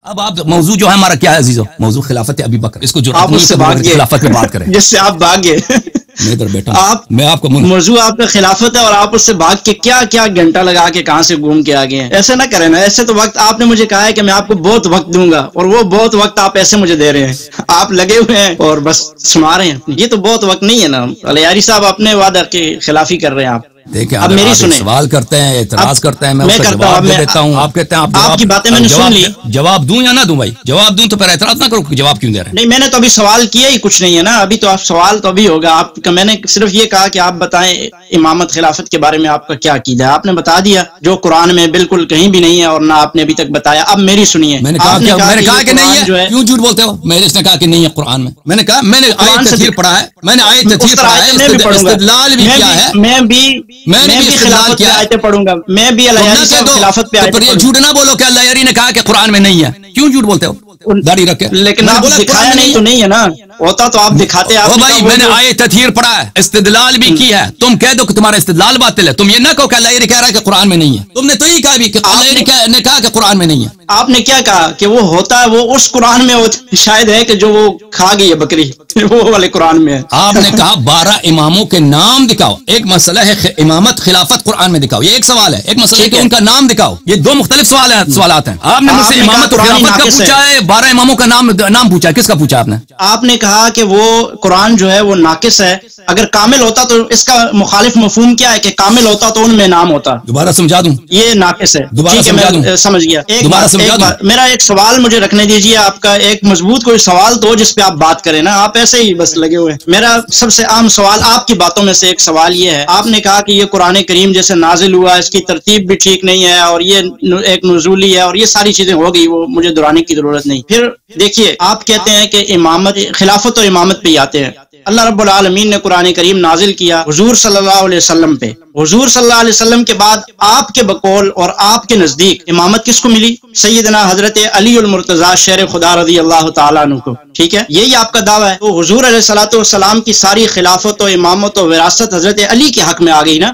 اب آپ موضوع جو ہے ہمارا کیا ہے عزیزو؟ موضوع خلافت ابی بکر. اس کو جو آپ اس سے خلافت پہ بات کریں جس سے آپ بھاگے. میں ادھر بیٹھا ہوں. آپ میں آپ کو موضوع آپ کا خلافت ہے اور آپ اس سے بھاگ کے کیا کیا گھنٹہ لگا کے کہاں سے گھوم کے آگے ہیں. ایسے نہ کریں نا. ایسے تو وقت آپ نے مجھے کہا ہے کہ میں آپ کو بہت وقت دوں گا اور وہ بہت وقت آپ ایسے مجھے دے رہے ہیں. آپ لگے ہوئے ہیں اور بس سنا رہے ہیں. یہ تو بہت وقت نہیں ہے نا. الیاری صاحب اپنے وعدہ کی خلافی کر رہے ہیں آپ. دیکھیں اب میری سنیں. سوال کرتے ہیں, اعتراض کرتے ہیں, میں اس کا جواب دے دیتا ہوں. آپ کہتے ہیں آپ کی باتیں میں نے سن لی. جواب دوں یا نہ دوں؟ بھائی جواب دوں تو پھر اعتراض نہ کرو. جواب کیوں دے رہے ہیں؟ نہیں, میں نے تو ابھی سوال کیا ہی کچھ نہیں ہے نا. ابھی تو آپ سوال تو ابھی ہوگا آپ کا. میں نے صرف یہ کہا کہ آپ بتائیں امامت خلافت کے بارے میں آپ کا کیا عقیدہ ہے. آپ نے بتا دیا جو قرآن میں بالکل کہیں بھی نہیں ہے اور نہ آپ نے ابھی تک بتایا. اب میری سنیے. میں نے کہا کہ نہیں ہے. کیوں جھوٹ بولتے ہو؟ میں نے کہا کہ نہیں ہے قرآن میں. میں نے کہا میں نے آیت تفسیر پڑھا ہے. میں نے آیت تفسیر پڑھا ہے. استدلال بھی کیا ہے. میں بھی خلافت پہ آیتیں پڑھوں گا. میں بھی الیاری صاحب خلافت پہ آیتیں پڑھوں گا. یہ جھوٹ نہ بولو کہ الیاری نے کہا کہ قرآن میں نہیں ہے. کیوں جھوٹ بولتے ہو؟ داڑھی رکھے. لیکن آپ دکھایا نہیں تو نہیں ہے نا. ہوتا تو آپ دکھاتے. او بھائی میں نے آیت تفسیر پڑھا ہے, استدلال بھی کی ہے. تم کہہ دو کہ تمہارا استدلال باطل ہے. تم یہ نہ کہو کہ الیاری کہہ رہا ہے کہ قرآن میں نہیں ہے. تم نے تو یہ کہا بھی کہ الیاری نے کہا کہ قرآن میں نہیں ہے. آپ نے کیا کہا کہ وہ ہوتا ہے, وہ اس قرآن میں شاید ہے کہ جو وہ کھا گئی ہے بکری, وہ والے قرآن میں ہے. آپ نے کہا 12 اماموں کے نام دکھاؤ. ایک مسئلہ ہے امامت خلافت قرآن میں دکھاؤ, یہ ایک سوال ہے. ایک مسئلہ ہے کہ ان کا نام دکھاؤ. یہ دو مختلف سوالات ہیں. آپ نے مجھ سے امامت و خلافت کا پوچھا ہے, 12 اماموں کا نام پوچھا ہے. کس کا پوچھا آپ نے؟ آپ نے کہا کہ وہ قرآن جو ہے وہ ناقص ہے. اگر کامل ہوتا تو اس کا مخالف مفہوم کیا ہے کہ کامل ہوتا تو ان میں نام ہوتا. دوبارہ سمجھا دوں؟ یہ ناقص ہے. دوبارہ سمجھا دوں؟ سمجھ گیا. میرا ایک سوال مجھے رکھنے دیجیے. آپ کا ایک مضبوط کوئی سوال تو جس پہ آپ بات کریں نا. آپ ایسے ہی بس لگے ہوئے. میرا سب سے عام سوال آپ کی باتوں میں سے ایک سوال یہ ہے. آپ نے کہا کہ یہ قرآن کریم جیسے نازل ہوا اس کی ترتیب بھی ٹھیک نہیں ہے اور یہ ایک نزولی ہے اور یہ ساری چیزیں ہو گئی, وہ مجھے دہرانے کی ضرورت نہیں. پھر دیکھیے آپ کہتے ہیں کہ امامت خلافت اور امامت پہ آتے ہیں. اللہ رب العالمین نے قرآن کریم نازل کیا حضور صلی اللہ علیہ وسلم پہ. حضور صلی اللہ علیہ وسلم کے بعد آپ کے بقول اور آپ کے نزدیک امامت کس کو ملی؟ سیدنا حضرت علی المرتضیٰ شیر خدا رضی اللہ تعالیٰ عنہ کو. ٹھیک ہے, یہی آپ کا دعویٰ ہے. تو حضور علیہ الصلوۃ والسلام کی ساری خلافت و امامت و وراثت حضرت علی کے حق میں آ گئی نا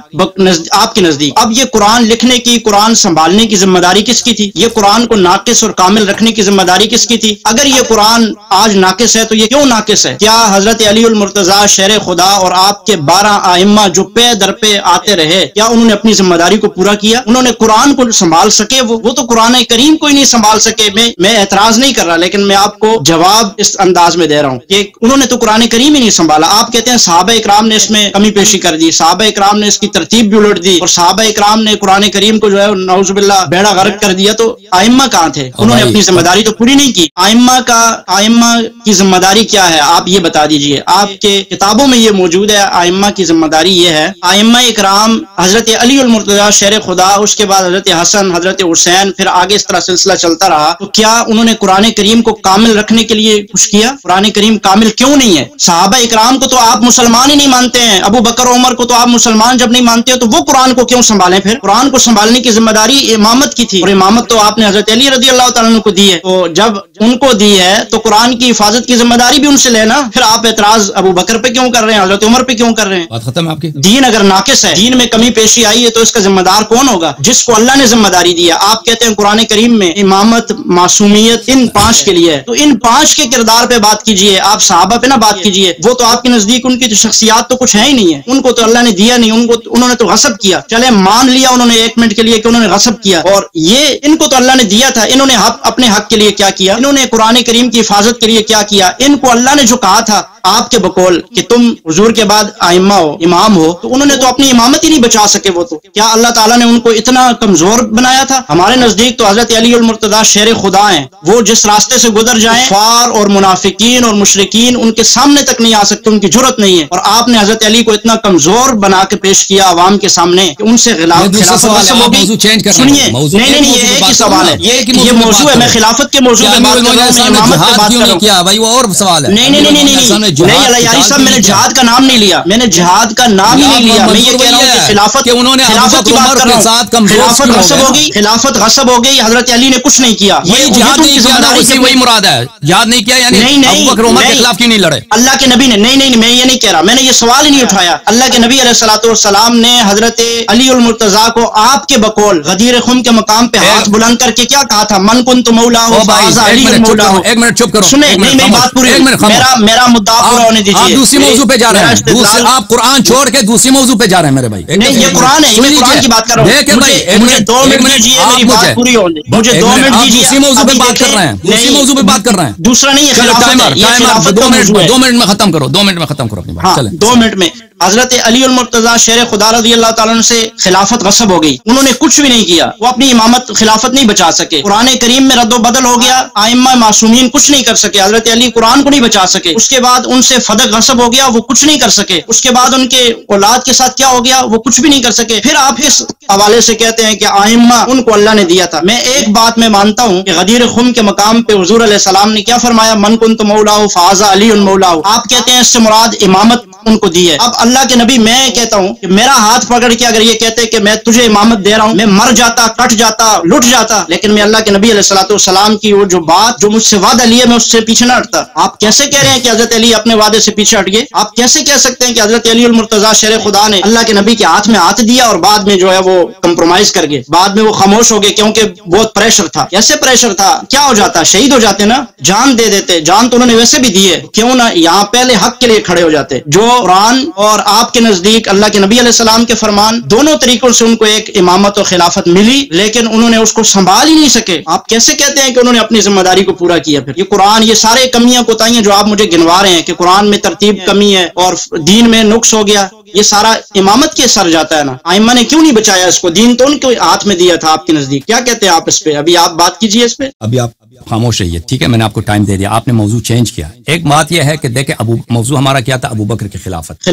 آپ کے نزدیک. اب یہ قرآن لکھنے کی, قرآن سنبھالنے کی ذمہ داری کس کی تھی؟ یہ قرآن کو ناقص اور کامل رکھنے کی ذمہ داری کس کی تھی؟ اگر یہ قرآن آج ناقص ہے تو یہ کیوں ناقص ہے؟ کیا حضرت علی المرتضیٰ شیر خدا اور آپ کے 12 ائمہ جو پے در پہ آتے رہے, کیا انہوں نے اپنی ذمہ داری کو پورا کیا؟ انہوں نے قرآن کو سنبھال سکے؟ وہ تو قرآن کریم کو ہی نہیں سنبھال سکے. میں اعتراض نہیں کر رہا, لیکن میں آپ کو جواب اس انداز میں دے رہا ہوں کہ انہوں نے تو قرآن کریم ہی نہیں سنبھالا. آپ کہتے ہیں صحابہ اکرام نے اس میں کمی پیشی کر دی, صحابہ اکرام نے اس کی ترتیب بھی الٹ دی اور صحابہ اکرام نے قرآن کریم کو جو ہے نعوذ باللہ بیڑا غرق کر دیا. تو ائمہ کہاں تھے؟ انہوں نے اپنی ذمہ داری تو پوری نہیں کی. ائمہ کی ذمہ داری کیا ہے آپ یہ بتا دیجئے. آپ کے کتابوں میں یہ موجود ہے. ائمہ کی ذمہ داری یہ ہے, ائمہ اکرام حضرت علی المرتضیٰ شیر خدا, اس کے بعد حضرت حسن, حضرت حسین, پھر آگے اس طرح سلسلہ چلتا رہا. تو کیا انہوں نے قرآن کریم کو کامل رکھنے کے لیے کچھ کیا؟ قرآن کریم کامل کیوں نہیں ہے؟ صحابہ اکرام کو تو آپ مسلمان ہی نہیں مانتے ہیں. ابو بکر عمر کو تو آپ مسلمان جب نہیں مانتے ہو تو وہ قرآن کو کیوں سنبھالیں؟ پھر قرآن کو سنبھالنے کی ذمہ داری امامت کی تھی اور امامت تو آپ نے حضرت علی رضی اللہ تعالیٰ عنہ کو دی ہے. تو جب ان کو دی ہے تو قرآن کی حفاظت کی ذمہ داری بھی ان سے لینا. پھر آپ اعتراض ابو بکر پہ کیوں کر رہے ہیں, حضرت عمر پہ کیوں کر رہے ہیں؟ بات ختم آپ کی. دین اگر ناقص ہے, دین میں کمی پیشی آئی ہے تو اس کا ذمہ دار کون ہوگا؟ جس کو اللہ نے ذمہ داری دیا. آپ کہتے ہیں قرآن کریم میں امامت, معصومیت ان 5 کے لیے ہے, تو ان 5 کے کردار پہ بات کیجئے. آپ صحابہ پہ نہ بات کیجئے. وہ تو آپ کے نزدیک ان کی تو شخصیات تو کچھ ہے ہی نہیں ہے. ان کو تو اللہ نے دیا نہیں, انہوں نے تو غصب کیا. چلے مان لیا انہوں نے 1 منٹ کے لیے کہ انہوں نے غصب کیا, اور یہ ان کو تو اللہ نے دیا تھا. انہوں نے اپنے حق کے لیے کیا کیا؟ انہوں نے قرآن کریم کی حفاظت کے لیے کیا کیا؟ ان کو اللہ نے جو کہا تھا آپ کے بقول کہ تم حضور کے بعد ائمہ ہو, امام ہو, تو انہوں نے تو اپنی امامت ہی نہیں بچا سکے. وہ تو کیا اللہ تعالیٰ نے ان کو اتنا کمزور بنایا تھا؟ ہمارے نزدیک تو حضرت علی المرتضیٰ شیر خدا ہیں. وہ جس راستے سے گزر جائیں, کفار اور منافقین اور مشرکین ان کے سامنے تک نہیں آ سکتے, ان کی جرت نہیں ہے. اور آپ نے حضرت علی کو اتنا کمزور بنا کے پیش کیا عوام کے سامنے کہ ان سے سنیے, نہیں, یہ ایک ہی سوال ہے. یہ موضوع ہے, میں خلافت کے موضوع پہ بات کر رہا ہوں, میں امامت پہ بات کر رہا ہوں. نہیں, الیاری صاحب میں نے جہاد کا نام نہیں لیا. میں نے جہاد کا نام ہی نہیں لیا. میں یہ کہہ رہا ہوں کہ خلافت کہ انہوں نے خلافت کی بات کر رہا ہوں، خلافت غصب ہو گئی، خلافت غصب ہو گئی، حضرت علی نے کچھ نہیں کیا، یہ جہاد نہیں کیا، وہی مراد ہے، جہاد نہیں کیا یعنی ابو بکر عمر کے خلاف کیوں نہیں لڑے؟ اللہ کے نبی نے نہیں میں یہ نہیں کہہ رہا، میں نے یہ سوال ہی نہیں اٹھایا. اللہ کے نبی علیہ الصلوۃ والسلام نے حضرت علی المرتضیٰ کو آپ کے بقول غدیر خم کے مقام پہ ہاتھ بلند کر کے کیا کہا تھا؟ من کنت مولا ہو فہذا علی المولا ہو. ایک منٹ چپ کرو، سنیں، نہیں میری بات پوری، میرا مدعا پورا ہونے دیجیے. آپ دوسری موضوع پہ جا رہے ہیں، آپ قرآن چھوڑ کے دوسری موضوع پہ جا رہے ہیں میرے بھائی. نہیں یہ قرآن ہے، میں قرآن کی بات کر رہا ہوں. مجھے 2 منٹ دیجیے، میری بات پوری ہونے، مجھے 2 منٹ دیجیے. دوسری موضوع پہ بات کر رہے ہیں، دوسری موضوع پہ بات کر رہے ہیں. دوسرا نہیں ہے، خلافت 2 منٹ میں ختم کرو، 2 منٹ میں ختم کرو اپنی بات. چلیں 2 منٹ میں. حضرت علی المرتضیٰ شیر خدا رضی اللہ تعالیٰ عنہ سے خلافت غصب ہو گئی، انہوں نے کچھ بھی نہیں کیا، وہ اپنی امامت خلافت نہیں بچا سکے. قرآن کریم میں رد و بدل ہو گیا، ائمہ معصومین کچھ نہیں کر سکے، حضرت علی قرآن کو نہیں بچا سکے. اس کے بعد ان سے فدق غصب ہو گیا، وہ کچھ نہیں کر سکے. اس کے بعد ان کے اولاد کے ساتھ کیا ہو گیا، وہ کچھ بھی نہیں کر سکے. پھر آپ اس حوالے سے کہتے ہیں کہ ائمہ ان کو اللہ نے دیا تھا. میں ایک بات میں مانتا ہوں کہ غدیر خم کے مقام پہ حضور علیہ السلام نے کیا فرمایا؟ من کنت مولا ہو فہذا علی مولا ہو. آپ کہتے ہیں اس سے مراد امامت ان کو دی ہے. اب اللہ کے نبی، میں کہتا ہوں کہ میرا ہاتھ پکڑ کے اگر یہ کہتے کہ میں تجھے امامت دے رہا ہوں، میں مر جاتا، کٹ جاتا، لٹ جاتا، لیکن میں اللہ کے نبی علیہ الصلوۃ والسلام کی وہ جو بات جو مجھ سے وعدہ لیے میں اس سے پیچھے نہ ہٹتا. آپ کیسے کہہ رہے ہیں کہ حضرت علی اپنے وعدے سے پیچھے ہٹ گئے؟ آپ کیسے کہہ سکتے ہیں کہ حضرت علی المرتضیٰ شیر خدا نے اللہ کے نبی کے ہاتھ میں ہاتھ دیا اور بعد میں جو ہے وہ کمپرومائز کر گئے، بعد میں وہ خاموش ہو گئے کیونکہ بہت پریشر تھا؟ کیسے پریشر تھا؟ کیا ہو جاتا؟ شہید ہو جاتے نا، جان دے دیتے. جان تو انہوں نے ویسے بھی دی ہے، کیوں نہ یہاں پہلے حق کے لیے کھڑے ہو جاتے. جو قرآن اور آپ کے نزدیک اللہ کے نبی علیہ السلام کے فرمان، دونوں طریقوں سے ان کو ایک امامت و خلافت ملی، لیکن انہوں نے اس کو سنبھال ہی نہیں سکے. آپ کیسے کہتے ہیں کہ انہوں نے اپنی ذمہ داری کو پورا کیا؟ پھر یہ قرآن، یہ سارے کمیاں کوتاہیاں جو آپ مجھے گنوا رہے ہیں کہ قرآن میں ترتیب کمی ہے اور دین میں نقص ہو گیا، یہ سارا امامت کے سر جاتا ہے نا. ائمہ نے کیوں نہیں بچایا اس کو؟ دین تو ان کے ہاتھ میں دیا تھا آپ کے نزدیک. کیا کہتے ہیں آپ اس پہ؟ ابھی آپ بات کیجیے اس پہ. ابھی آپ خاموش رہیے، ٹھیک ہے؟ میں نے آپ کو ٹائم دے دیا، آپ نے موضوع چینج کیا. ایک بات یہ ہے کہ دیکھیں موضوع ہمارا کیا تھا؟ ابو بکر کی خلافت.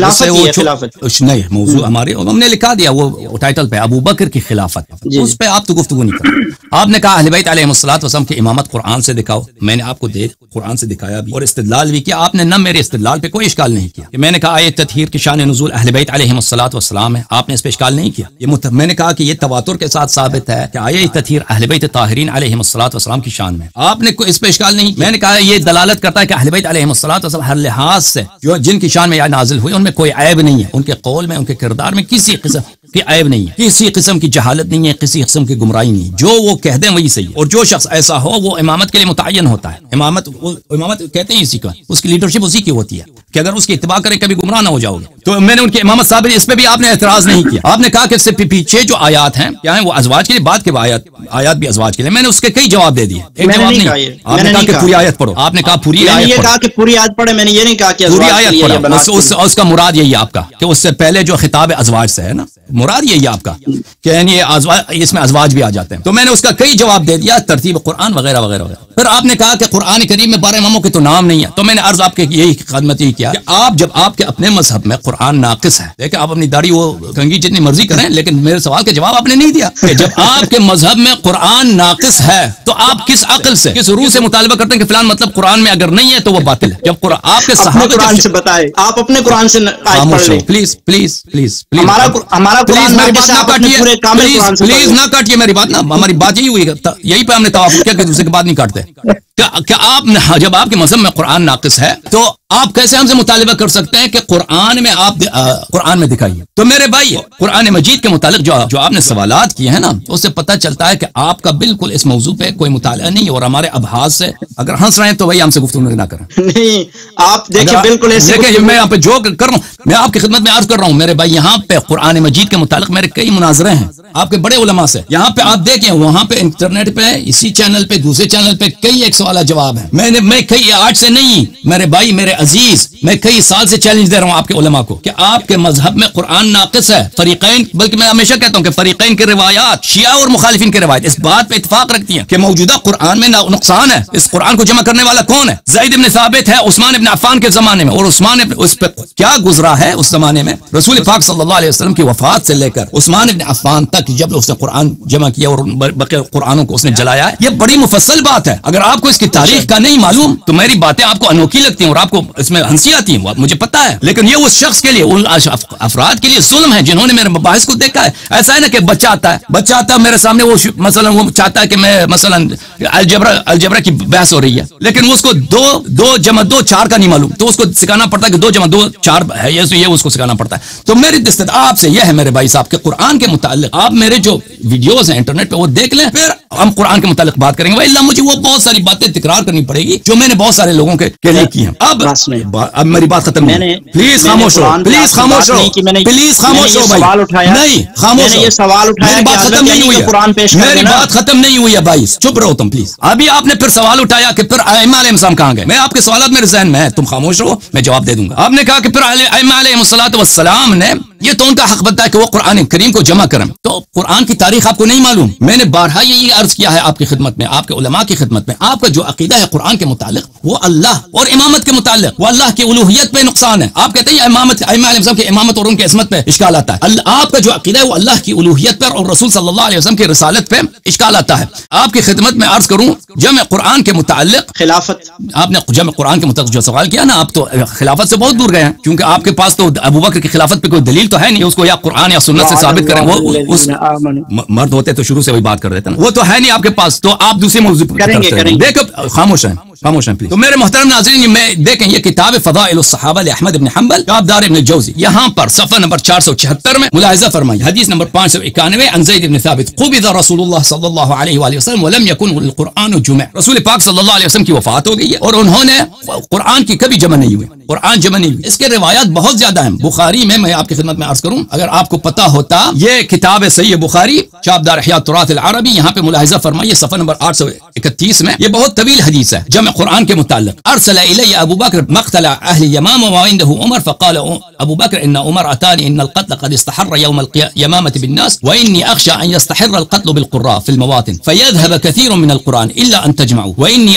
نہیں، موضوع ہمارے ہم نے لکھا دیا وہ ٹائٹل پہ ابو بکر کی خلافت. اس پہ آپ تو گفتگو نہیں کرتے. آپ نے کہا اہل بیت علیہم الصلوۃ والسلام کی امامت قرآن سے دکھاؤ. میں نے آپ کو قرآن سے دکھایا بھی اور استدلال بھی کیا. آپ نے نہ میرے استدلال پہ کوئی اشکال نہیں کیا کہ میں نے کہا آیت تطہیر کی شان نزول اہل بیت علیہم الصلوۃ والسلام ہے، آپ نے اس پہ اشکال نہیں کیا. میں نے کہا کہ یہ تواتر کے ساتھ ثابت ہے کہ آیت تطہیر اہل بیت طاہرین علیہم الصلوۃ والسلام کی شان میں. آپ نے اس پہ اشکال نہیں. میں نے کہا یہ دلالت کرتا ہے کہ اہل بیت علیہم الصلوۃ والسلام ہر لحاظ سے جو جن کی شان میں نازل ہوئی ان میں کوئی عیب نہیں ہے. ان کے قول میں، ان کے کردار میں کسی قسم کی عیب نہیں ہے، کسی قسم کی جہالت نہیں ہے، کسی قسم کی گمراہی نہیں ہے. جو وہ کہہ دیں وہی صحیح. اور جو شخص ایسا ہو وہ امامت کے لیے متعین ہوتا ہے. امامت کہتے ہیں اسی کا، اس کی لیڈرشپ اسی کی ہوتی ہے کہ اگر اس کی اتباع کریں کبھی گمراہ نہ ہو جاؤ گے. تو میں نے ان کی امامت ثابت، اس پہ بھی آپ نے اعتراض نہیں کیا. آپ نے کہا کہ اس سے پیچھے جو آیات ہیں کیا ہیں وہ ازواج کے لیے، بعد کے آیات بھی ازواج کے لیے. میں نے اس کے کئی جواب دے دیے. ایک جواب نہیں، آپ نے کہا کہ پوری آیت پڑھو. آپ نے کہا پوری آیت پڑھو. کہا کہ پوری آیت پڑھے. میں نے یہ نہیں کہا کہ پوری آیت پڑھو. اس کا مراد یہی آپ کا کہ اس سے پہلے جو خطاب ازواج سے ہے نا، مراد یہی آپ کا کہ یعنی اس میں ازواج بھی آ جاتے ہیں. تو میں نے اس کا کئی جواب دے دیا، ترتیب قرآن وغیرہ وغیرہ وغیرہ. پھر آپ نے کہا کہ قرآن کریم میں 12 اماموں کے تو نام نہیں ہے. تو میں نے عرض آپ کے یہی خدمت ہی کیا کہ جب آپ کے اپنے مذہب میں قرآن ناقص ہے، دیکھیں آپ اپنی داڑھی وہ کنگھی جتنی مرضی کریں، لیکن میرے سوال کے جواب آپ نے نہیں دیا کہ جب آپ کے مذہب میں قرآن ناقص ہے تو آپ کس عقل سے، کس روح سے مطالبہ کرتے ہیں کہ فلان مطلب قرآن میں اگر نہیں ہے تو وہ باطل ہے؟ جب آپ کے صحابہ قرآن سے بتائے، آپ اپنے قرآن سے پلیز پلیز پلیز ہمارا پلیز میری بات نہ کاٹیے، پلیز نہ کاٹیے میری بات. نا ہماری بات یہی ہوئی، یہی پہ ہم نے توافق کیا کہ دوسرے کے بعد نہیں کاٹتے. کہ آپ جب آپ کے مذہب میں قرآن ناقص ہے تو آپ کیسے ہم سے مطالبہ کر سکتے ہیں کہ قرآن میں آپ قرآن میں دکھائیے؟ تو میرے بھائی قرآن مجید کے متعلق جو آپ نے سوالات کیے ہیں نا، اس سے پتہ چلتا ہے کہ آپ کا بالکل اس موضوع پہ کوئی مطالعہ نہیں. اور ہمارے ابحاث سے اگر ہنس رہے ہیں تو وہی ہم سے گفتگو نہ کریں. نہیں آپ دیکھیں بالکل ایسے دیکھیں، میں یہاں پہ جو کر رہا ہوں، میں آپ کی خدمت میں عرض کر رہا ہوں میرے بھائی، یہاں پہ قرآن مجید کے متعلق میرے کئی مناظرے ہیں آپ کے بڑے علماء سے. یہاں پہ آپ دیکھیں، وہاں پہ انٹرنیٹ پہ، اسی چینل پہ، دوسرے چینل پہ کئی ایک سوال جواب ہیں. میں کئی آج سے نہیں میرے بھائی، میرے عزیز، میں کئی سال سے چیلنج دے رہا ہوں آپ کے علماء کو کہ آپ کے مذہب میں قرآن ناقص ہے. فریقین، بلکہ میں ہمیشہ کہتا ہوں کہ فریقین کی روایات، شیعہ اور مخالفین کی روایت اس بات پہ اتفاق رکھتی ہیں کہ موجودہ قرآن میں نقصان ہے. اس قرآن کو جمع کرنے والا کون ہے؟ زید بن ثابت ہے عثمان بن عفان کے زمانے میں. اور عثمان اس پہ کیا گزرا ہے اس زمانے میں، رسول پاک صلی اللہ علیہ وسلم کی وفات سے لے کر عثمان بن عفان تک جب اس نے قرآن جمع کیا اور بقیہ قرآنوں کو اس نے جلایا ہے. یہ بڑی مفصل بات ہے. اگر آپ کو اس کی تاریخ کا نہیں معلوم تو میری باتیں آپ کو انوکھی لگتی ہیں اور آپ کو اس میں ہنسی آتی ہیں، مجھے پتا ہے، لیکن یہ اس شخص کے لیے، ان افراد کے لیے ظلم ہے جنہوں نے میرے مباحث کو دیکھا ہے. ایسا ہے نا کہ بچہ آتا ہے میرے سامنے، وہ مثلا وہ چاہتا ہے کہ میں مثلا الجبرا کی بحث ہو رہی ہے، لیکن اس کو 2 جمع 2 4 کا نہیں معلوم، تو اس کو سکھانا پڑتا ہے کہ 2 جمع 2 4 ہے، یہ اس کو سکھانا پڑتا ہے. تو میری دستت آپ سے یہ ہے میرے بھائی صاحب کہ قرآن کے متعلق آپ میرے جو ویڈیوز ہیں انٹرنیٹ پہ وہ دیکھ لیں، پھر ہم قرآن کے متعلق بات کریں گے. اللہ مجھے وہ بہت ساری باتیں تکرار کرنی پڑے گی جو میں نے بہت سارے لوگوں کے لیے کی ہیں. اب میری بات ختم نہیں، پلیز خاموش ہو، پلیز خاموش ہو، پلیز خاموش ہو بھائی، نہیں خاموش ہو، یہ سوال اٹھایا، میری بات ختم نہیں ہوئی ہے، میری بات ختم نہیں ہوئی ہے بھائی، چپ رہو تم پلیز. ابھی آپ نے پھر سوال اٹھایا کہ پھر ائمہ علیہ السلام کہاں گئے. میں آپ کے سوالات میرے ذہن میں ہے، تم خاموش رہو، میں جواب دے دوں گا. آپ نے کہا کہ پھر ائمہ علیہ السلام نے، یہ تو ان کا حق بنتا ہے کہ وہ قرآن کریم کو جمع کریں. تو قرآن کی تاریخ آپ کو نہیں معلوم. میں نے بارہا یہی عرض کیا ہے آپ کی خدمت میں، آپ کے علماء کی خدمت میں، آپ کا جو عقیدہ ہے قرآن کے متعلق وہ اللہ اور امامت کے متعلق، وہ اللہ کی الوہیت پہ نقصان ہے. آپ کہتے ہیں امامت، ائمہ علیہ السلام کی امامت اور ان کی عصمت پہ اشکال آتا ہے. آپ کا جو عقیدہ ہے وہ اللہ کی الوہیت پر اور رسول صلی اللہ علیہ وسلم کی رسالت پہ اشکال آتا ہے. آپ کی خدمت میں عرض کروں، جمع قرآن کے متعلق خلافت، آپ نے جمع قرآن کے متعلق جو سوال کیا نا، آپ تو خلافت سے بہت دور گئے ہیں، کیونکہ آپ کے پاس تو ابو بکر کی خلافت پہ کوئی دلیل تو ہے نہیں، اس کو یا قرآن یا سنت سے ثابت کریں. وہ اس مرد ہوتے تو شروع سے وہی بات کر دیتے نا، وہ تو ہے نہیں آپ کے پاس، تو آپ دوسرے موضوع پر دیکھو. خاموش ہیں پلیز. تو میرے محترم ناظرین، میں دیکھیں یہ کتاب فضائل الصحابہ احمد بن حنبل کتاب ابن الجوزی، یہاں پر صفحہ نمبر 476 میں ملاحظہ فرمائیے، حدیث نمبر 591 عن زید بن ثابت قبض رسول اللہ صلی اللہ علیہ وآلہ وسلم ولم يكن القرآن جمع. رسول پاک صلی اللہ علیہ وسلم کی وفات ہو گئی ہے اور انہوں نے قرآن کی کبھی جمع نہیں ہوئی، قرآن جمع نہیں ہوئی. اس کے روایات بہت زیادہ ہیں. بخاری میں آپ کی خدمت میں عرض کروں، اگر آپ کو پتا ہوتا، یہ کتاب ہے صحیح بخاری، چاپ دار احیاء التراث العربی، یہاں پہ ملاحظہ فرمائیے صفحہ نمبر 831 میں، یہ بہت طویل حدیث ہے جمع قرآن کے متعلق. ارسل الی ابو بکر مقتل اہل یمامہ وعنده عمر فقال ابو بکر ان عمر اتانی ان القتل قد استحر يوم القيامة بالناس واني اخشى ان يستحر القتل بالقراء في المواطن فيذهب كثير من القرآن الا ان تجمعوا واني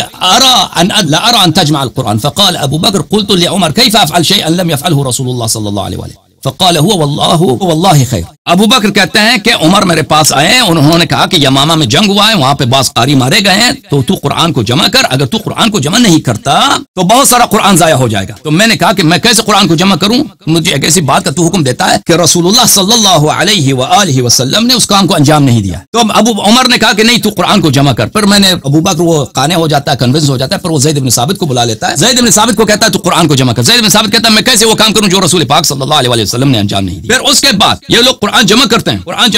لا ارى ان تجمع القرآن. فقال ابو بکر قلت لعمر كيف افعل شيئا لم يفعله رسول الله صلى الله عليه وآله فقال هو والله خیر. ابو بکر کہتے ہیں کہ عمر میرے پاس آئے ہیں، انہوں نے کہا کہ یمامہ میں جنگ ہوا ہے، وہاں پہ بعض قاری مارے گئے ہیں، تو قرآن کو جمع کر. اگر تو قرآن کو جمع نہیں کرتا تو بہت سارا قرآن ضائع ہو جائے گا. تو میں نے کہا کہ میں کیسے قرآن کو جمع کروں؟ مجھے ایک ایسی بات کا تو حکم دیتا ہے کہ رسول اللہ صلی اللہ علیہ وآلہ وسلم نے اس کام کو انجام نہیں دیا. تو ابو عمر نے کہا کہ نہیں، تو قرآن کو جمع کر. پھر میں نے ابو بکر وہ قانع ہو جاتا ہے، کنونس ہو جاتا ہے، پھر وہ زید بن ثابت کو بلا لیتا ہے. زید بن ثابت کو کہتا ہے تو قرآن کو جمع کر. زید بن ثابت کہتا ہے میں کیسے وہ کام کروں جو رسول پاک صلی اللہ علیہ وسلم نے انجام نہیں دیا. پھر اس کے بعد یہ لوگ قرآن جمع کرتے ہیں، قرآن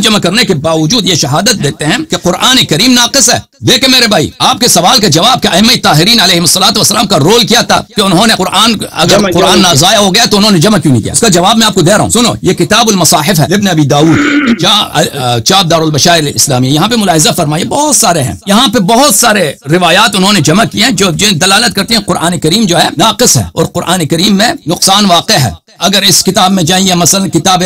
جمع کرنے کے باوجود یہ شہادت دیتے ہیں کہ قرآن کریم ناقص ہے. دیکھیں میرے بھائی، آپ کے سوال کا جواب کہ ائمہ طاہرین علیہ السلام کا رول کیا تھا کہ انہوں نے اگر قرآن ضائع ہو گیا تو انہوں نے جمع کیوں نہیں کیا، اس کا جواب میں آپ کو دے رہا ہوں. سنو، یہ کتاب المصاحف ہے ابن ابی داؤد، چاپ دار البشائر الاسلامی. یہاں پہ ملاحظہ فرمائیے بہت سارے ہیں، یہاں پہ بہت سارے روایات انہوں نے جمع کیے ہیں جو دلالت کرتی ہیں قرآن کریم جو ہے ناقص ہے اور قرآن کریم میں نقصان واقع ہے. اگر اس کتاب میں جائیں، یا مثلا کتاب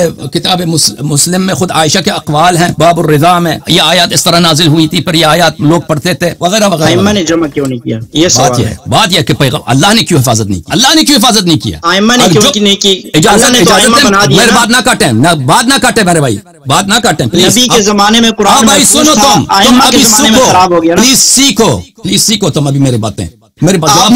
مسلم میں خود عائشہ کے اقوال ہیں، باب الرضا میں یہ آیات اس طرح نازل ہوئی تھی، پھر یہ آیات لوگ پڑھتے تھے وغیرہ وغیرہ. ائمہ نے جمع کیوں نہیں کیا؟ یہ سوال ہے. بات یہ کہ اللہ نے کیوں حفاظت نہیں کی، اللہ نے کیوں حفاظت نہیں کیا، ائمہ نے کیوں نہیں کی؟ اجازت میرے بات نہ کاٹیں، بات نہ کاٹیں میرے بھائی، بات نہ کاٹیں پلیز. نبی کے زمانے میں قرآن بھائی سنو، تم ابھی خراب ہو گیا نا. پلیز سیکھو تم ابھی میری باتیں. میرے آپ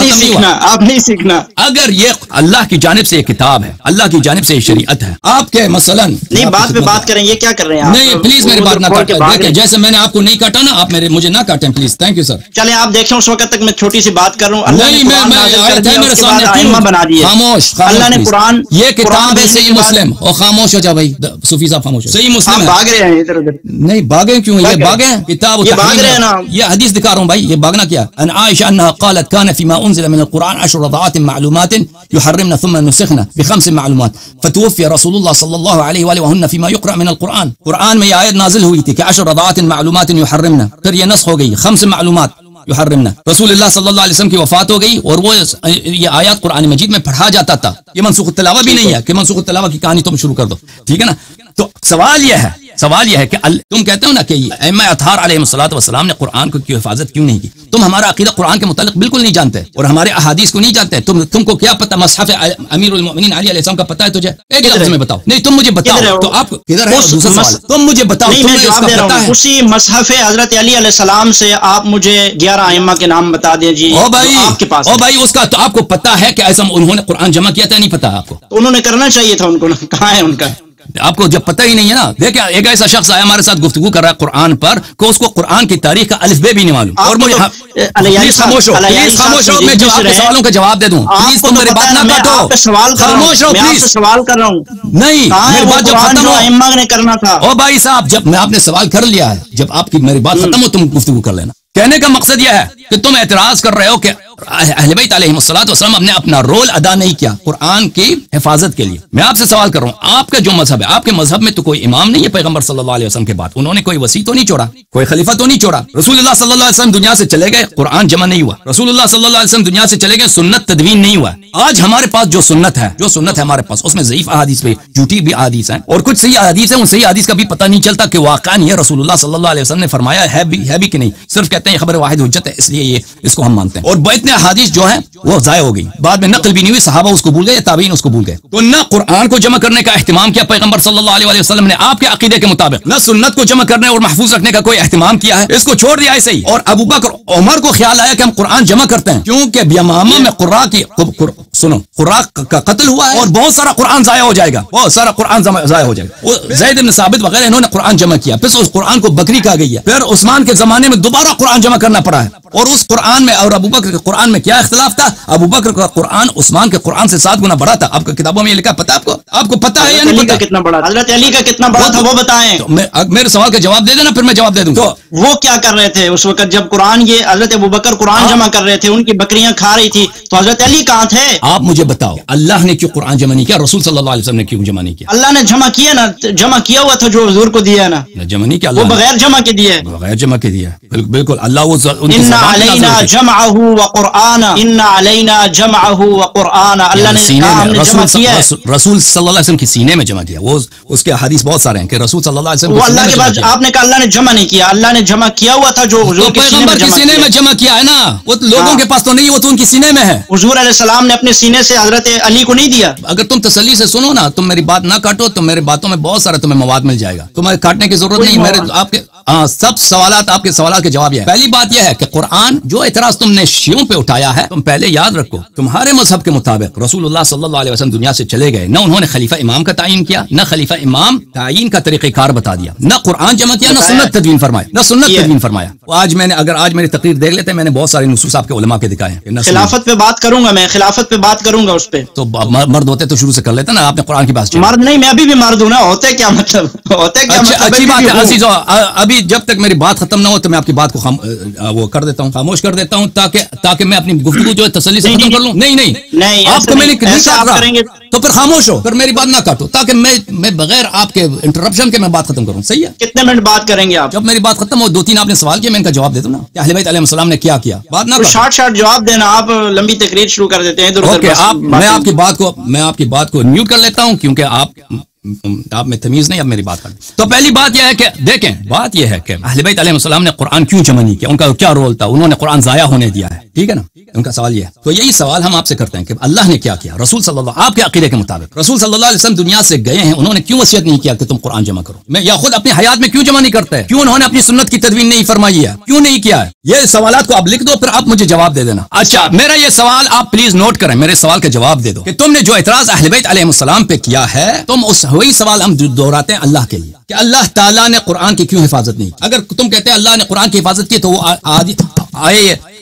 نہیں سیکھنا. اگر یہ اللہ کی جانب سے یہ کتاب ہے، اللہ کی جانب سے یہ شریعت ہے، آپ کے مثلا نہیں بات پہ بات کریں، یہ کیا کر رہے ہیں آپ؟ نہیں پلیز میری بات نہ کاٹیں. دیکھیں جیسے میں نے آپ کو نہیں کاٹا نا، آپ مجھے نہ کاٹیں پلیز. Thank you sir. چلیں آپ دیکھیں، اس وقت تک میں چھوٹی سی بات کر رہا ہوں. نہیں میرے سامنے ائمہ بنا دیے. خاموش. اللہ نے قرآن، یہ کتاب ہے صحیح مسلم. اور خاموش ہو جا بھائی صوفی صاحب، خاموش. صحیح مسلم بھاگ رہے ہیں ادھر ادھر. نہیں بھاگیں کیوں، یہ بھاگیں کتاب بھاگ رہے ہیں نا. یہ حدیث دکھا رہا ہوں بھائی، یہ بھاگنا کیا. ان عائشہ انها قالت كان فيما انزل من القرآن 10 رضعات معلومات يحرمن ثم نسخن ب5 معلومات فتوفي رسول الله صلى الله عليه وآله وهن فيما يقرأ من القرآن. قرآن میں یہ آیت نازل ہوئی تھی کہ 10 رضعات معلومات يحرمن، پھر یہ نسخ ہو گئی 5 معلومات یحرمنا. رسول اللہ صلی اللہ علیہ وسلم کی وفات ہو گئی اور وہ یہ آیات قرآن مجید میں پڑھا جاتا تھا. یہ منسوخ التلاوہ بھی نہیں ہے کہ منسوخ التلاوہ کی کہانی تم شروع کر دو، ٹھیک ہے نا. تو سوال یہ ہے سوال یہ ہے کہ تم کہتے ہو نا کہ ائمہ اطہار علیہ الصلوۃ والسلام نے قرآن کو کی حفاظت کیوں نہیں کی؟ تم ہمارا عقیدہ قرآن کے متعلق بالکل نہیں جانتے اور ہمارے احادیث کو نہیں جانتے. تم کو کیا پتہ مصحف امیر المؤمنین علی علیہ السلام کا پتہ ہے تجھے؟ ایک لفظ میں بتاؤ. نہیں تم مجھے بتاؤ تو آپ کدھر ہے دوسرا سوال. تم مجھے بتاؤ تمہیں اس کا پتہ ہے؟ اسی مصحف حضرت علی علیہ السلام سے آپ مجھے 11 ائمہ کے نام بتا دیں جی. او بھائی آپ کے پاس اس کا تو آپ کو پتہ ہے کہ ایسا انہوں نے قرآن جمع کیا تھا؟ نہیں پتہ آپ کو؟ انہوں نے کرنا چاہیے تھا ان کو. کہاں ہے ان کا؟ آپ کو جب پتہ ہی نہیں ہے نا. دیکھیں ایک ایسا شخص آیا ہمارے ساتھ گفتگو کر رہا ہے قرآن پر کہ اس کو قرآن کی تاریخ کا الف بے بھی نہیں معلوم. اور مجھے پلیز خاموش ہو میں آپ کے سوالوں کا جواب دے دوں. پلیز تم میری بات نہ کاٹو. خاموش رہو پلیز. سوال کر رہا ہوں. نہیں میری بات جب ختم ہو ائمہ نے کرنا تھا. او بھائی صاحب جب میں آپ نے سوال کر لیا ہے, جب آپ کی میری بات ختم ہو تم گفتگو کر لینا. کہنے کا مقصد یہ ہے کہ تم اعتراض کر رہے ہو کہ اہل بیت علیہ الصلوۃ والسلام نے اپنا رول ادا نہیں کیا قرآن کی حفاظت کے لیے. میں آپ سے سوال کر رہا ہوں, آپ کا جو مذہب ہے, آپ کے مذہب میں تو کوئی امام نہیں ہے پیغمبر صلی اللہ علیہ وسلم کے بعد. انہوں نے کوئی وصی تو نہیں چھوڑا, کوئی خلیفہ تو نہیں چھوڑا. رسول اللہ صلی اللہ علیہ وسلم دنیا سے چلے گئے, قرآن جمع نہیں ہوا. رسول اللہ صلی اللہ علیہ وسلم دنیا سے چلے گئے, سنت تدوین نہیں ہوا. آج ہمارے پاس جو سنت ہے ہمارے پاس, اس میں ضعیف احادیث بھی, جھوٹی بھی احادیث ہیں اور کچھ صحیح احادیث ہیں. ان صحیح احادیث کا بھی پتہ نہیں چلتا کہ واقعا یہ رسول اللہ صلی اللہ علیہ وسلم نے فرمایا ہے بھی کہ نہیں. صرف کہتے ہیں خبر واحد حجت ہے, اس لیے یہ اس کو ہم مانتے ہیں. اور اتنے احادیث جو ہیں وہ ضائع ہو گئی, بعد میں نقل بھی نہیں ہوئی. صحابہ اس کو بھول گئے, تابعین اس کو بھول گئے. تو نہ قرآن کو جمع کرنے کا اہتمام کیا پیغمبر صلی اللہ علیہ وسلم نے آپ کے عقیدے کے مطابق, نہ سنت کو جمع کرنے اور محفوظ رکھنے کا کوئی اہتمام کیا ہے. اس کو چھوڑ دیا ایسے ہی. اور ابو بکر عمر کو خیال آیا کہ ہم قرآن جمع کرتے ہیں کیونکہ یمامہ میں قراء کا قتل ہوا ہے اور بہت سارا قرآن ضائع ہو جائے گا, بہت سارا قرآن ضائع ہو جائے گا. زید بن ثابت وغیرہ انہوں نے قرآن جمع کیا, پھر اس قرآن کو بکری کہا گئی ہے. پھر عثمان کے زمانے میں دوبارہ قرآن جمع کرنا پڑا ہے. اور اس قرآن میں اور ابو بکر کے قرآن میں کیا اختلاف تھا؟ ابو بکر کا قرآن عثمان کے قرآن سے 7 گنا بڑا تھا. آپ کی کتابوں میں یہ لکھا, پتہ آپ کو پتہ ہے یا نہیں پتہ؟ کتنا بڑا حضرت علی کا کتنا بڑا تھا وہ بتائیں. میرے سوال کا جواب دے دینا, پھر میں جواب دے دوں. تو وہ کیا کر رہے تھے اس وقت جب قرآن, یہ حضرت ابو بکر قرآن جمع کر رہے تھے, ان کی بکریاں کھا رہی تھی, تو حضرت علی کہاں تھے؟ آپ مجھے بتاؤ اللہ نے کیوں قرآن جمع نہیں کیا, رسول صلی اللہ علیہ وسلم نے کیوں جمع نہیں کیا؟ اللہ نے جمع کیا نا, جمع کیا ہوا تھا جو حضور کو دیا نا, جمع نہیں کیا. وہ بغیر جمع کے دیا ہے, بغیر جمع کے دیا. بالکل اللہ وہ ان علینا جمعہ وقرآن, ان علینا جمعہ وقرآن. اللہ نے کہا ہم نے جمع کیا ہے. رسول صلی اللہ علیہ وسلم کی سینے میں جمع کیا. وہ اس کے حدیث بہت سارے ہیں کہ رسول صلی اللہ علیہ وسلم وہ اللہ کے بعد آپ نے کہا اللہ نے جمع نہیں کیا, اللہ نے جمع کیا ہوا تھا جو حضور کے سینے میں جمع کیا ہے نا. وہ لوگوں کے پاس تو نہیں, وہ تو ان کی سینے میں ہے. حضور علیہ السلام نے اپنے سینے سے حضرت علی کو نہیں دیا. اگر تم تسلی سے سنو نا, تم میری بات نہ کاٹو, تو میری باتوں میں بہت سارا تمہیں مواد مل جائے گا. تمہیں کاٹنے کی ضرورت نہیں. میرے آپ کے سب سوالات, آپ کے سوالات کے جواب یہ ہے. پہلی بات یہ ہے کہ قرآن جو اعتراض تم نے شیعوں پہ اٹھایا ہے, تم پہلے یاد رکھو تمہارے مذہب کے مطابق رسول اللہ صلی اللہ علیہ وسلم دنیا سے چلے گئے, نہ انہوں نے خلیفہ امام کا تعین کیا, نہ خلیفہ امام تعین کا طریقہ کار بتا دیا, نہ قرآن جمع کیا, نہ سنت تدوین فرمایا. آج میں نے اگر آج میری تقریر دیکھ لیتے, میں نے بہت سارے نصوص آپ کے علماء کے دکھائے ہیں. خلافت پہ بات کروں گا, میں خلافت پہ بات کروں گا, اس پہ تو مرد ہوتے تو شروع سے کر لیتے نا. آپ نے قرآن کی بات, مرد نہیں, میں ابھی بھی مرد ہوں نا. ہوتے کیا مطلب, ہوتے کیا مطلب. اچھی بات ہے عزیزو, ابھی جب تک میری بات ختم نہ ہو تو میں آپ کی بات کو وہ کر دیتا ہوں, خاموش کر دیتا ہوں, تاکہ میں اپنی گفتگو جو ہے تسلی سے ختم کر لوں. نہیں آپ کو میں نے کریں گے تو پھر خاموش ہو, پھر میری بات نہ کاٹو, تاکہ میں بغیر آپ کے انٹرپشن کے میں بات ختم کروں. صحیح ہے. کتنے منٹ بات کریں گے آپ؟ جب میری بات ختم ہو, 2-3 آپ نے سوال کیا, میں ان کا جواب دے دوں نا. اہل بیت علیہ السلام نے کیا بات نہ شارٹ جواب دینا. آپ لمبی تقریر شروع کر دیتے ہیں. میں آپ کی بات کو میوٹ کر لیتا ہوں کیونکہ آپ میں تمیز نہیں. اب میری بات کریں تو پہلی بات یہ ہے کہ دیکھیں, بات یہ ہے کہ اہل بیت علیہ السلام نے قرآن کیوں جمع نہیں کیا, ان کا کیا رول تھا, انہوں نے قرآن ضائع ہونے دیا ہے. ٹھیک ہے نا, ان کا سوال یہ ہے. تو یہی سوال ہم آپ سے کرتے ہیں کہ اللہ نے کیا کیا, رسول صلی اللہ, آپ کے عقیدے کے مطابق رسول صلی اللہ علیہ وسلم دنیا سے گئے ہیں, انہوں نے کیوں وصیت نہیں کیا کہ تم قرآن جمع کرو, میں یا خود اپنی حیات میں کیوں جمع نہیں کرتے, کیوں انہوں نے اپنی سنت کی تدوین نہیں فرمائی ہے, کیوں نہیں کیا ہے. یہ سوالات کو آپ لکھ دو, پھر آپ مجھے جواب دے دینا. اچھا, میرا یہ سوال آپ پلیز نوٹ کریں, میرے سوال کا جواب دے دو کہ تم نے جو اعتراض اہل بیت علیہ السلام پہ کیا ہے, تم وہی سوال ہم دہراتے ہیں اللہ کے لیے کہ اللہ تعالیٰ نے قرآن کی کیوں حفاظت نہیں کی. اگر تم کہتے ہیں اللہ نے قرآن کی حفاظت کی, تو وہ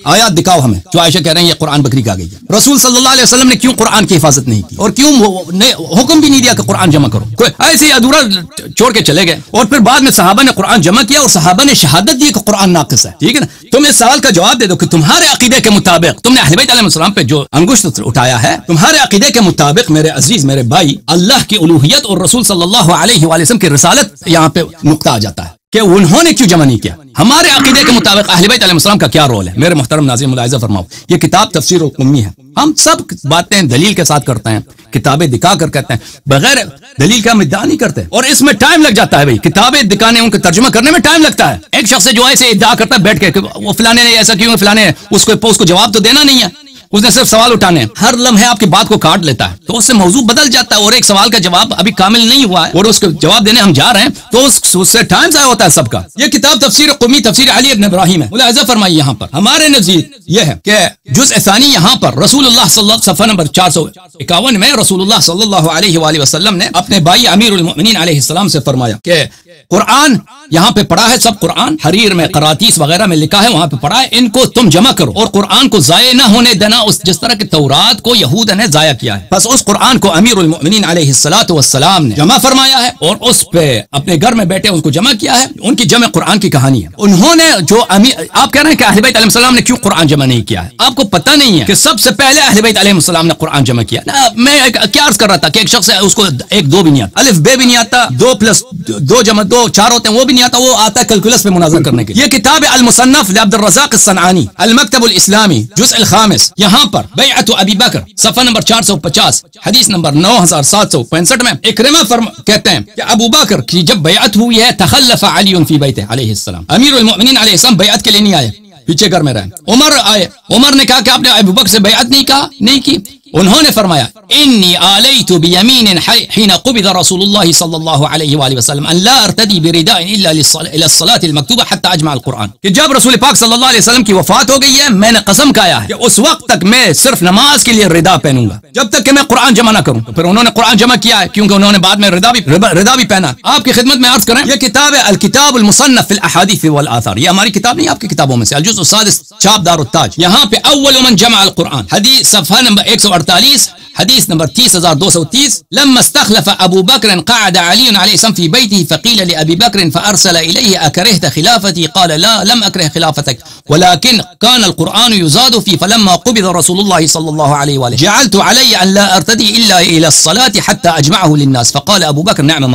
آیات دکھاؤ ہمیں جو عائشہ کہہ رہے ہیں یہ قرآن بکری کہا گئی ہے. رسول صلی اللہ علیہ وسلم نے کیوں قرآن کی حفاظت نہیں کی, اور کیوں حکم بھی نہیں دیا کہ قرآن جمع کرو, کوئی ایسے ہی ادھورا چھوڑ کے چلے گئے. اور پھر بعد میں صحابہ نے قرآن جمع کیا اور صحابہ نے شہادت دی کہ قرآن ناقص ہے. ٹھیک ہے نا. تم اس سوال کا جواب دے دو کہ تمہارے عقیدے کے مطابق, تم نے اہل بیت علیہ السلام پہ جو انگشت اٹھایا ہے, تمہارے عقیدے کے مطابق میرے عزیز میرے بھائی, اللہ کی الوہیت اور رسول صلی اللہ علیہ وسلم کی رسالت یہاں پہ نقطہ آ جاتا ہے. کہ انہوں نے کیوں جمع نہیں کیا؟ ہمارے عقیدے کے مطابق اہل بیت علیہ السلام کا کیا رول ہے؟ میرے محترم ناظرین ملاحظہ فرماؤ، یہ کتاب تفسیر القمی ہے، ہم سب باتیں دلیل کے ساتھ کرتے ہیں، کتابیں دکھا کر کہتے ہیں، بغیر دلیل کا ہم ادعا نہیں کرتے، اور اس میں ٹائم لگ جاتا ہے بھائی، کتابیں دکھانے ان کو ترجمہ کرنے میں ٹائم لگتا ہے۔ ایک شخص جو ایسے ادعا کرتا ہے بیٹھ کے کہ وہ فلانے نے ایسا کیوں، فلانے اس کو جواب تو دینا نہیں ہے، اس نے صرف سوال اٹھانے ہیں، ہر لمحے آپ کی بات کو کاٹ لیتا ہے، تو اس سے موضوع بدل جاتا ہے، اور ایک سوال کا جواب ابھی کامل نہیں ہوا ہے اور اس کو جواب دینے ہم جا رہے ہیں، تو اس سے ٹائم ضائع ہوتا ہے سب کا۔ یہ کتاب تفسیر قمی تفسیر علی ابن ابراہیم ہے، ملاحظہ فرمائیے یہاں پر ہمارے نزدیک یہ ہے کہ جزء ثانی یہاں پر رسول اللہ صلی اللہ صفحہ نمبر 451 میں رسول اللہ صلی اللہ علیہ وآلہ وسلم نے اپنے بھائی امیر المؤمنین علیہ السلام سے فرمایا کہ قرآن یہاں پہ پڑھا ہے، سب قرآن حریر میں قراتیس وغیرہ میں لکھا ہے، وہاں پہ پڑھا ہے، ان کو تم جمع کرو اور قرآن کو ضائع نہ ہونے دینا، جس طرح کہ تورات کو یہود نے ضائع کیا ہے، بس اس قرآن کو امیر المؤمنین علیہ الصلوۃ والسلام نے جمع فرمایا ہے اور اس پہ اپنے گھر میں بیٹھے اس کو جمع کیا ہے۔ ان کی جمع قرآن کی کہانی ہے، انہوں نے جو آپ کہہ رہے ہیں کہ اہل بیت علیہ السلام نے کیوں قرآن جمع نہیں کیا ہے؟ آپ کو پتہ نہیں ہے کہ سب سے پہلے اہل بیت علیہ السلام نے قرآن جمع کیا؟ میں کیا عرض کر رہا تھا کہ ایک شخص ہے، اس کو 1 2 بھی نہیں آتا، الف بے بھی نہیں آتا، 2 + 2 = 2 4 ہوتے ہیں وہ بھی نہیں آتا، وہ آتا ہے کیلکولس پہ مناظرہ کرنے کے۔ یہ کتاب المصنف لعبد الرزاق الصنعانی المکتب الاسلامی جزء الخامس، یہاں پر بیعت ابی بکر صفحہ نمبر 450 حدیث نمبر 9765 میں اکرمہ کہتے ہیں کہ ابو بکر کی جب بیعت ہوئی ہے تخلف علی فی بیتہ علیہ السلام، امیر المؤمنین علیہ السلام بیعت کے لیے نہیں آئے، پیچھے گھر میں رہے۔ عمر آئے، عمر نے کہا کہ آپ نے ابو بکر سے بیعت نہیں کی، انہوں نے فرمایا انی آلیت بیمین حین قبض رسول اللہ صلی اللہ علیہ وآلہ وسلم ان لا ارتدی برداء الا الى الصلاة المکتوبہ حتی اجمع القرآن، کہ جب رسول پاک صلی اللہ علیہ وسلم کی وفات ہو گئی ہے میں نے قسم کھایا ہے کہ اس وقت تک میں صرف نماز کے لیے ردا پہنوں گا جب تک کہ میں قرآن جمع نہ کروں۔ تو پھر انہوں نے قرآن جمع کیا ہے کیونکہ انہوں نے بعد میں ردا بھی پہنا۔ آپ کی خدمت میں عرض کریں، یہ کتاب ہے الکتاب المصنف فی الاحادیث والآثار، یہ ہماری کتاب نہیں، آپ کی کتابوں میں سے، الجزء السادس چھاپ دار التاج، یہاں پہ اول من جمع القرآن، حدیث صفحہ نمبر 148 حدیث نمبر 30230 لما استخلف ابو بكر قعد علي عليه السلام في بيته فقيل لابي بكر فارسل اليه اكرهت خلافتي قال لا لم اكره خلافتك ولكن كان القران يزاد فيه فلما قبض رسول الله صلى الله عليه واله جعلت علي ان لا ارتدي الا الى الصلاه حتى اجمعه للناس فقال ابو بكر نعم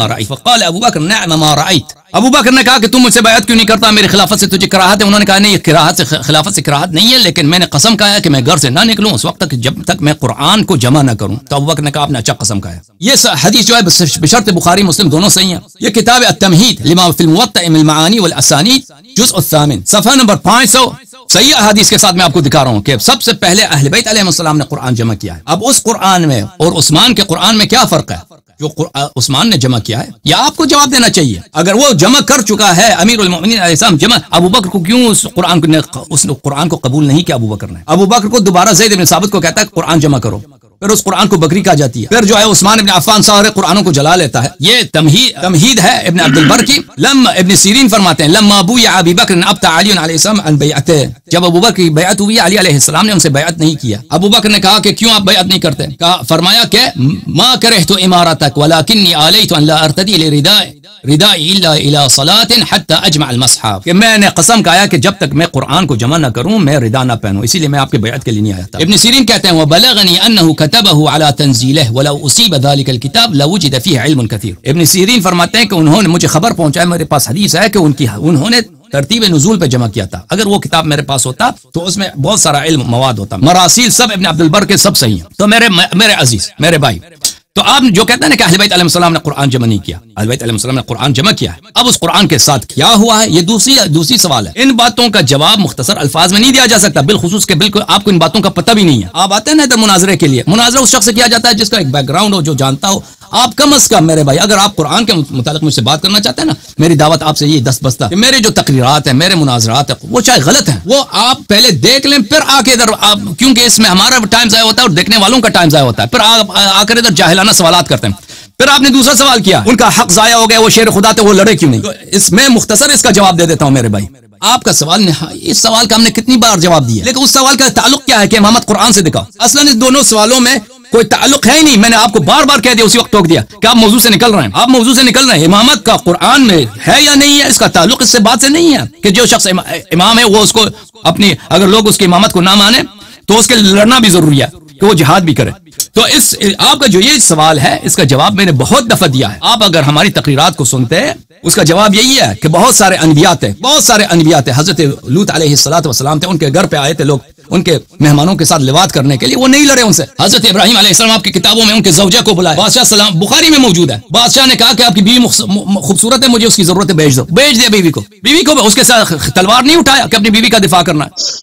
ما رايت ابو بکر نے کہا کہ تم مجھ سے بیعت کیوں نہیں کرتا، میری خلافت سے تجھے کراہت ہے؟ انہوں نے کہا نہیں، خلافت سے کراہت نہیں ہے، لیکن میں نے قسم کھایا کہ میں گھر سے نہ نکلوں اس وقت تک جب تک میں قرآن کو جمع نہ کروں۔ تو ابو بکر نے کہا آپ نے اچھا قسم کھایا۔ یہ حدیث جو ہے بشرط بخاری مسلم دونوں صحیح ہیں۔ یہ کتاب التمہید لما فی الموطأ من المعانی والاسانید جزء الثامن صفحہ نمبر 500 صحیح حدیث کے ساتھ میں آپ کو دکھا رہا ہوں کہ سب سے پہلے اہل بیت علیہ السلام نے قرآن جمع کیا ہے۔ اب اس قرآن میں اور عثمان کے قرآن میں کیا فرق ہے؟ جو عثمان نے جمع کیا ہے یا آپ کو جواب دینا چاہیے، اگر وہ جمع کر چکا ہے امیر المؤمنین علیہ السلام جمع، ابو بکر کو کیوں اس قرآن کو قبول نہیں کیا؟ ابو بکر نے ابو بکر کو دوبارہ زید بن ثابت کو کہتا ہے قرآن جمع کرو، پھر اس قرآن کو بکری کہا جاتی ہے، پھر جو ہے عثمان ابن عفان سارے قرآنوں کو جلا لیتا ہے۔ یہ تمہید ہے ابن عبد البر کی۔ لما ابن سیرین فرماتے ہیں لما بویع ابی بکر ابطأ علی علیہ السلام عن بیعته، جب ابو بکر کی بیعت ہوئی علی علیہ السلام نے ان سے بیعت نہیں کیا۔ ابو بکر نے کہا کہ کیوں آپ بیعت نہیں کرتے؟ کہا فرمایا کہ ما کرہت امارتک ولکنی آلیت ان لا ارتدی ردائی الا الى صلاة حتى اجمع المصحف، کہ میں نے قسم کھایا کہ جب تک میں قرآن کو جمع نہ کروں میں ردا نہ پہنوں، اسی لیے میں آپ کی بیعت کے لیے نہیں آیا تھا۔ ابن سیرین کہتے ہیں وبلغنی انه كتبه على تنزيله ولو اصيب ذلك الكتاب لوجد فيه علم كثير۔ ابن سیرین فرماتے ہیں کہ انہوں نے مجھے خبر پہنچایا، میرے پاس حدیث ہے کہ انہوں نے ترتیب نزول پہ جمع کیا تھا، اگر وہ کتاب میرے پاس ہوتا تو اس میں بہت سارا علم مواد ہوتا۔ مراسیل سب ابن عبد البر کے سب صحیح ہیں۔ تو میرے عزیز میرے بھائی، تو آپ جو کہتے ہیں نا کہ اہل بیت علیہ السلام نے قرآن جمع نہیں کیا، اہل بیت علیہ السلام نے قرآن جمع کیا ہے، اب اس قرآن کے ساتھ کیا ہوا ہے یہ دوسری سوال ہے۔ ان باتوں کا جواب مختصر الفاظ میں نہیں دیا جا سکتا، بالخصوص کہ بالکل آپ کو ان باتوں کا پتہ بھی نہیں ہے۔ آپ آتے ہیں نا ادھر مناظرے کے لیے، مناظرہ اس شخص سے کیا جاتا ہے جس کا ایک بیک گراؤنڈ ہو، جو جانتا ہو۔ آپ کم از کم میرے بھائی اگر آپ قرآن کے متعلق مجھ سے بات کرنا چاہتے ہیں نا، میری دعوت آپ سے یہ دست بستہ کہ میرے جو تقریرات ہیں، میرے مناظرات ہیں، وہ چاہے غلط ہیں، وہ آپ پہلے دیکھ لیں، پھر آ کے ادھر کیونکہ اس میں ہمارا ٹائم ضائع ہوتا ہے اور دیکھنے والوں کا ٹائم ضائع ہوتا ہے، پھر آ کر ادھر جاہلانہ سوالات کرتے ہیں۔ پھر آپ نے دوسرا سوال کیا، ان کا حق ضائع ہو گیا، وہ شیر خدا تھے، وہ لڑے کیوں نہیں؟ اس میں مختصر اس کا جواب دے دیتا ہوں میرے بھائی۔ آپ کا سوال، اس سوال کا ہم نے کتنی بار جواب دیا، لیکن اس سوال کا تعلق کیا ہے کہ امامت قرآن سے دکھاؤ۔ اصلا اس دونوں سوالوں میں کوئی تعلق ہے ہی نہیں، میں نے آپ کو بار بار کہہ دیا، اسی وقت ٹوک دیا کہ آپ موضوع سے نکل رہے ہیں، آپ موضوع سے نکل رہے ہیں۔ امامت کا قرآن میں ہے یا نہیں ہے، اس کا تعلق اس سے بات سے نہیں ہے کہ جو شخص امام ہے وہ اس کو اپنی، اگر لوگ اس کی امامت کو نہ مانے تو اس کے لڑنا بھی ضروری ہے کہ وہ جہاد بھی کرے۔ تو آپ کا جو یہ سوال ہے اس کا جواب میں نے بہت دفعہ دیا ہے. آپ اگر ہماری تقریرات کو سنتے ہیں اس کا جواب یہی ہے کہ بہت سارے انبیاء تھے. حضرت لوط علیہ الصلوۃ والسلام تھے, ان کے گھر پہ آئے تھے لوگ ان کے مہمانوں کے ساتھ لواط کرنے کے لیے, وہ نہیں لڑے ان سے. حضرت ابراہیم علیہ السلام آپ کی کتابوں میں ان کے زوجہ کو بلائے, بادشاہ سلام بخاری میں موجود ہے. بادشاہ نے کہا کہ آپ کی بیوی خوبصورت ہے, مجھے اس کی ضرورت ہے, بھیج دیا بیوی کو. اس کے ساتھ تلوار نہیں اٹھایا کہ اپنی بیوی کا دفاع کرنا ہے.